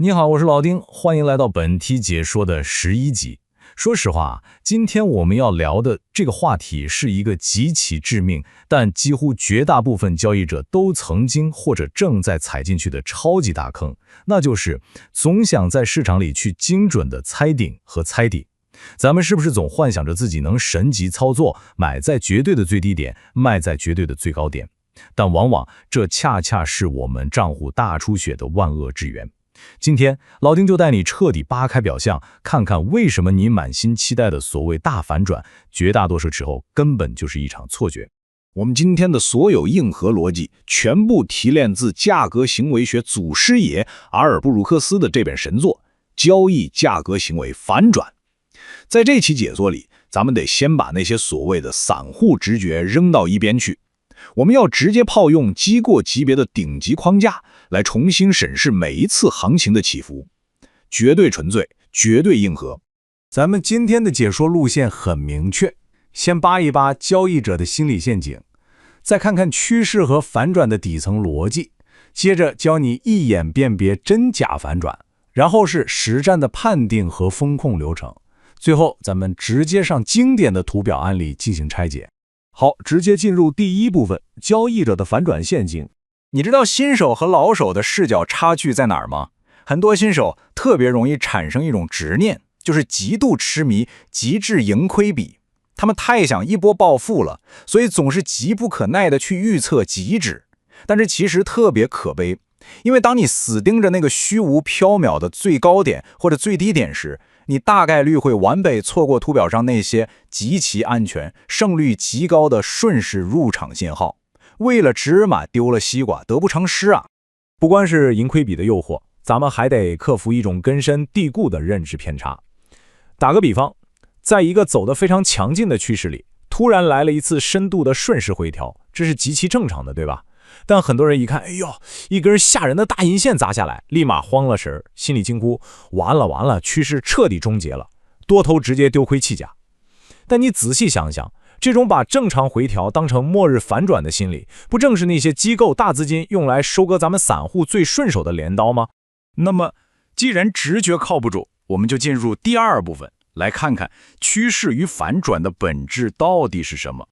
你好，我是老丁，欢迎来到本题解说的11集。说实话，今天我们要聊的这个话题是一个极其致命，但几乎绝大部分交易者都曾经或者正在踩进去的超级大坑，那就是总想在市场里去精准的猜顶和猜底。咱们是不是总幻想着自己能神级操作，买在绝对的最低点，卖在绝对的最高点？但往往这恰恰是我们账户大出血的万恶之源。今天老丁就带你彻底扒开表象，看看为什么你满心期待的所谓大反转，绝大多数时候根本就是一场错觉。我们今天的所有硬核逻辑全部提炼自价格行为学祖师爷阿尔布鲁克斯的这本神作《交易价格行为反转》。在这期解说里，咱们得先把那些所谓的散户直觉扔到一边去，我们要直接炮用机构级别的顶级框架来重新审视每一次行情的起伏，绝对纯粹，绝对硬核。咱们今天的解说路线很明确，先扒一扒交易者的心理陷阱，再看看趋势和反转的底层逻辑，接着教你一眼辨别真假反转，然后是实战的判定和风控流程，最后咱们直接上经典的图表案例进行拆解。好，直接进入第一部分，交易者的反转陷阱。你知道新手和老手的视角差距在哪儿吗？很多新手特别容易产生一种执念，就是极度痴迷极致盈亏比。他们太想一波暴富了，所以总是急不可耐地去预测极值。但是其实特别可悲，因为当你死盯着那个虚无缥缈的最高点或者最低点时，你大概率会完美错过图表上那些极其安全、胜率极高的顺势入场信号。为了芝麻丢了西瓜，得不偿失啊！不光是盈亏比的诱惑，咱们还得克服一种根深蒂固的认知偏差。打个比方，在一个走得非常强劲的趋势里，突然来了一次深度的顺势回调，这是极其正常的，对吧？但很多人一看，哎呦，一根吓人的大阴线砸下来，立马慌了神，心里惊呼：完了，趋势彻底终结了，多头直接丢盔弃甲。但你仔细想想，这种把正常回调当成末日反转的心理，不正是那些机构大资金用来收割咱们散户最顺手的镰刀吗？那么，既然直觉靠不住，我们就进入第二部分，来看看趋势与反转的本质到底是什么。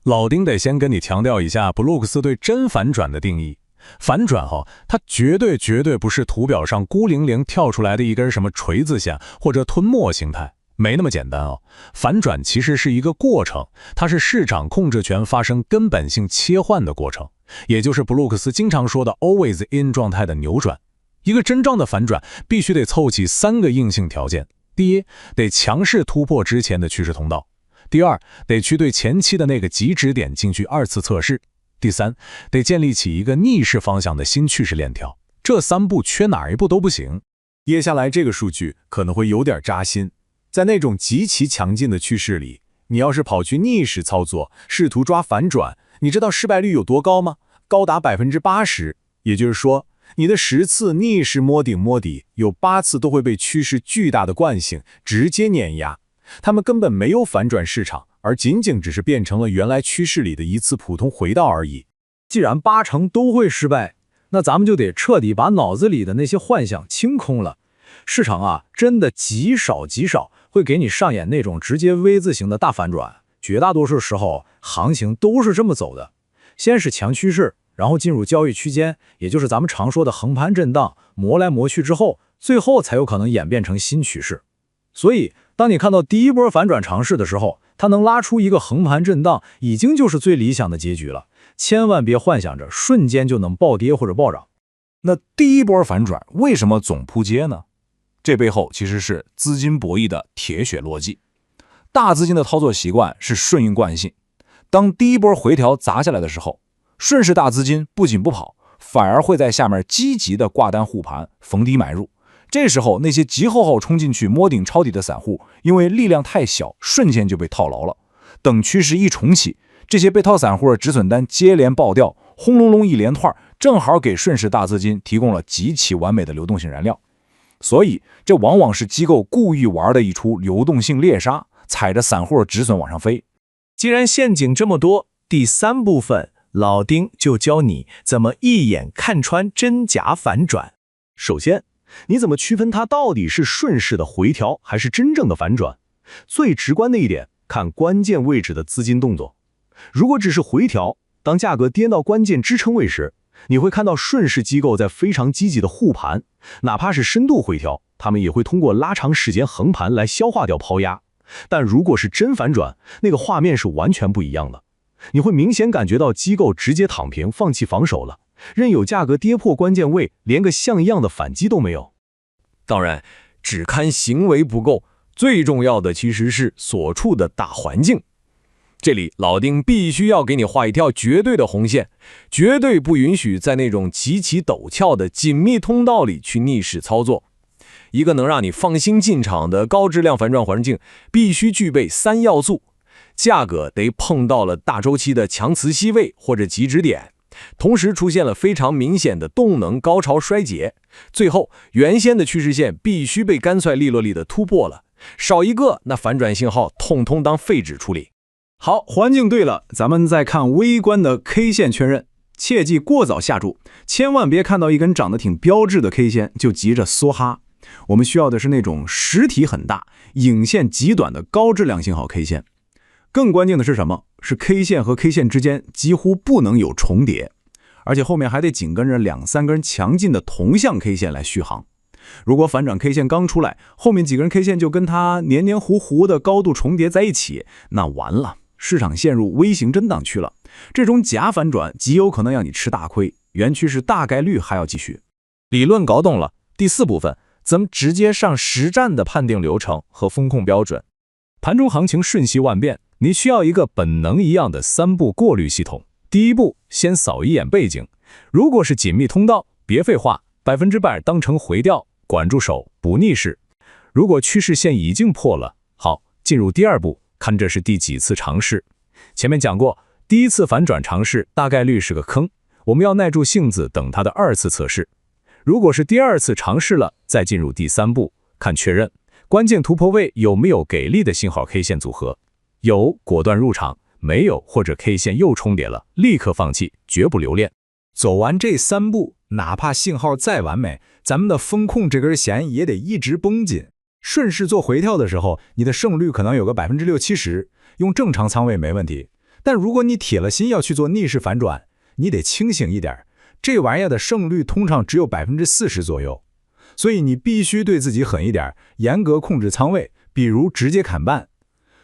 老丁得先跟你强调一下布鲁克斯对真反转的定义。反转它绝对不是图表上孤零零跳出来的一根什么锤子线或者吞没形态，没那么简单哦。反转其实是一个过程，它是市场控制权发生根本性切换的过程，也就是布鲁克斯经常说的 always in 状态的扭转。一个真正的反转必须得凑齐3个硬性条件：第一，得强势突破之前的趋势通道；第二，得去对前期的那个极值点进去2次测试；第三，得建立起一个逆势方向的新趋势链条。这3步缺哪一步都不行。接下来这个数据可能会有点扎心，在那种极其强劲的趋势里，你要是跑去逆势操作，试图抓反转，你知道失败率有多高吗？高达 80%。也就是说，你的10次逆势摸顶摸底，有8次都会被趋势巨大的惯性直接碾压。他们根本没有反转市场，而仅仅只是变成了原来趋势里的一次普通回倒而已。既然80%都会失败，那咱们就得彻底把脑子里的那些幻想清空了。市场真的极少会给你上演那种直接 V 字形的大反转，绝大多数时候行情都是这么走的。先是强趋势，然后进入交易区间，也就是咱们常说的横盘震荡，磨来磨去之后，最后才有可能演变成新趋势。所以当你看到第一波反转尝试的时候，它能拉出一个横盘震荡，已经就是最理想的结局了。千万别幻想着瞬间就能暴跌或者暴涨。那第一波反转为什么总扑街呢？这背后其实是资金博弈的铁血逻辑。大资金的操作习惯是顺应惯性，当第一波回调砸下来的时候，顺势大资金不仅不跑，反而会在下面积极的挂单护盘，逢低买入。这时候那些急吼吼冲进去摸顶抄底的散户，因为力量太小，瞬间就被套牢了。等趋势一重启，这些被套散户的止损单接连爆掉，轰隆隆一连串，正好给顺势大资金提供了极其完美的流动性燃料。所以这往往是机构故意玩的一出流动性猎杀，踩着散户的止损往上飞。既然陷阱这么多，第3部分老丁就教你怎么一眼看穿真假反转。首先，你怎么区分它到底是顺势的回调还是真正的反转？最直观的一点，看关键位置的资金动作。如果只是回调，当价格跌到关键支撑位时，你会看到顺势机构在非常积极的护盘，哪怕是深度回调，他们也会通过拉长时间横盘来消化掉抛压。但如果是真反转，那个画面是完全不一样的。你会明显感觉到机构直接躺平，放弃防守了，任由价格跌破关键位，连个像样的反击都没有。当然，只看行为不够，最重要的其实是所处的大环境。这里老丁必须要给你画一条绝对的红线，绝对不允许在那种极其陡峭的紧密通道里去逆势操作。一个能让你放心进场的高质量反转环境，必须具备3要素：价格得碰到了大周期的强磁吸位或者极值点，同时出现了非常明显的动能高潮衰竭，最后原先的趋势线必须被干脆利落地的突破了，少一个那反转信号统统当废纸处理。好，环境对了，咱们再看微观的 K 线确认，切记过早下注，千万别看到一根长得挺标致的 K 线就急着梭哈。我们需要的是那种实体很大、影线极短的高质量信号 K 线。更关键的是什么？是 K 线和 K 线之间几乎不能有重叠，而且后面还得紧跟着2-3根强劲的同向 K 线来续航。如果反转 K 线刚出来，后面几根 K 线就跟它黏黏糊糊的高度重叠在一起，那完了，市场陷入微型震荡区了。这种假反转极有可能让你吃大亏，原趋势大概率还要继续。理论搞懂了，第4部分咱们直接上实战的判定流程和风控标准。盘中行情瞬息万变，你需要一个本能一样的3步过滤系统。第一步，先扫一眼背景，如果是紧密通道，别废话，100%当成回调，管住手，不逆势。如果趋势线已经破了，好，进入第2步，看这是第几次尝试。前面讲过，第1次反转尝试大概率是个坑，我们要耐住性子等它的2次测试。如果是第2次尝试了，再进入第3步，看确认关键突破位有没有给力的信号 K 线组合，有果断入场，没有或者 K 线又重叠了，立刻放弃，绝不留恋。走完这3步，哪怕信号再完美，咱们的风控这根弦也得一直绷紧。顺势做回跳的时候，你的胜率可能有个60-70%，用正常仓位没问题。但如果你铁了心要去做逆势反转，你得清醒一点，这玩意儿的胜率通常只有40%左右。所以你必须对自己狠一点，严格控制仓位，比如直接砍半。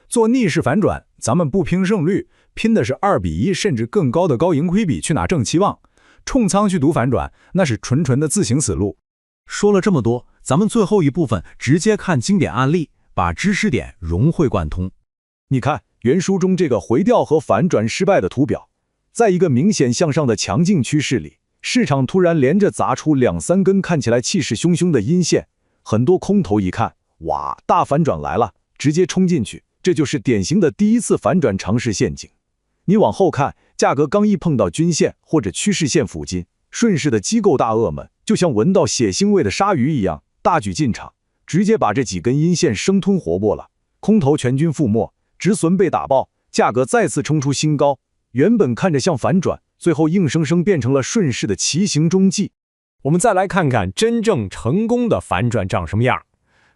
做逆势反转，咱们不拼胜率，拼的是2:1甚至更高的高盈亏比去拿正期望。冲仓去赌反转，那是纯纯的自行死路。说了这么多，咱们最后一部分直接看经典案例，把知识点融会贯通。你看原书中这个回调和反转失败的图表，在一个明显向上的强劲趋势里，市场突然连着砸出2-3根看起来气势汹汹的阴线，很多空头一看，哇，大反转来了，直接冲进去，这就是典型的第1次反转尝试陷阱。你往后看，价格刚一碰到均线或者趋势线附近，顺势的机构大鳄们就像闻到血腥味的鲨鱼一样，大举进场，直接把这几根阴线生吞活剥了，空头全军覆没，止损被打爆，价格再次冲出新高，原本看着像反转，最后硬生生变成了顺势的骑行中继。我们再来看看真正成功的反转长什么样。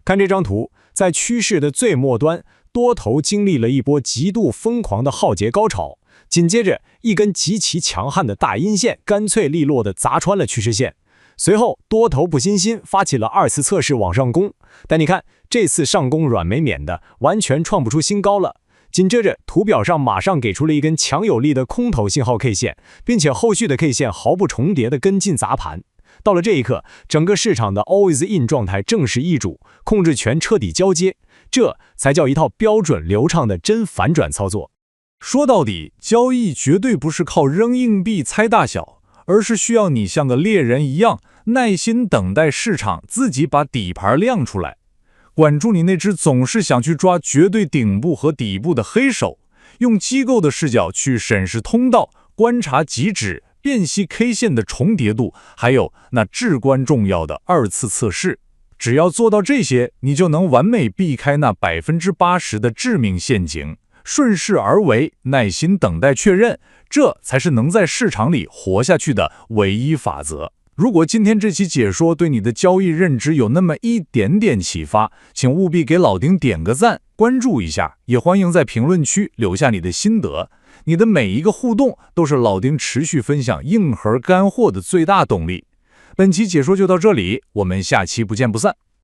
看这张图，在趋势的最末端，多头经历了一波极度疯狂的浩劫高潮，紧接着一根极其强悍的大阴线干脆利落地砸穿了趋势线，随后多头不信心发起了2次测试往上攻，但你看这次上攻软绵绵的，完全创不出新高了。紧接着图表上马上给出了一根强有力的空头信号 K 线，并且后续的 K 线毫不重叠的跟进砸盘。到了这一刻，整个市场的 always in 状态正式易主，控制权彻底交接，这才叫一套标准流畅的真反转操作。说到底，交易绝对不是靠扔硬币猜大小，而是需要你像个猎人一样，耐心等待市场自己把底盘亮出来。管住你那只总是想去抓绝对顶部和底部的黑手，用机构的视角去审视通道，观察极指，辨析 K 线的重叠度，还有那至关重要的2次测试。只要做到这些，你就能完美避开那80%的致命陷阱，顺势而为，耐心等待确认，这才是能在市场里活下去的唯一法则。如果今天这期解说对你的交易认知有那么一点点启发，请务必给老丁点个赞，关注一下，也欢迎在评论区留下你的心得。你的每一个互动都是老丁持续分享硬核干货的最大动力。本期解说就到这里，我们下期不见不散。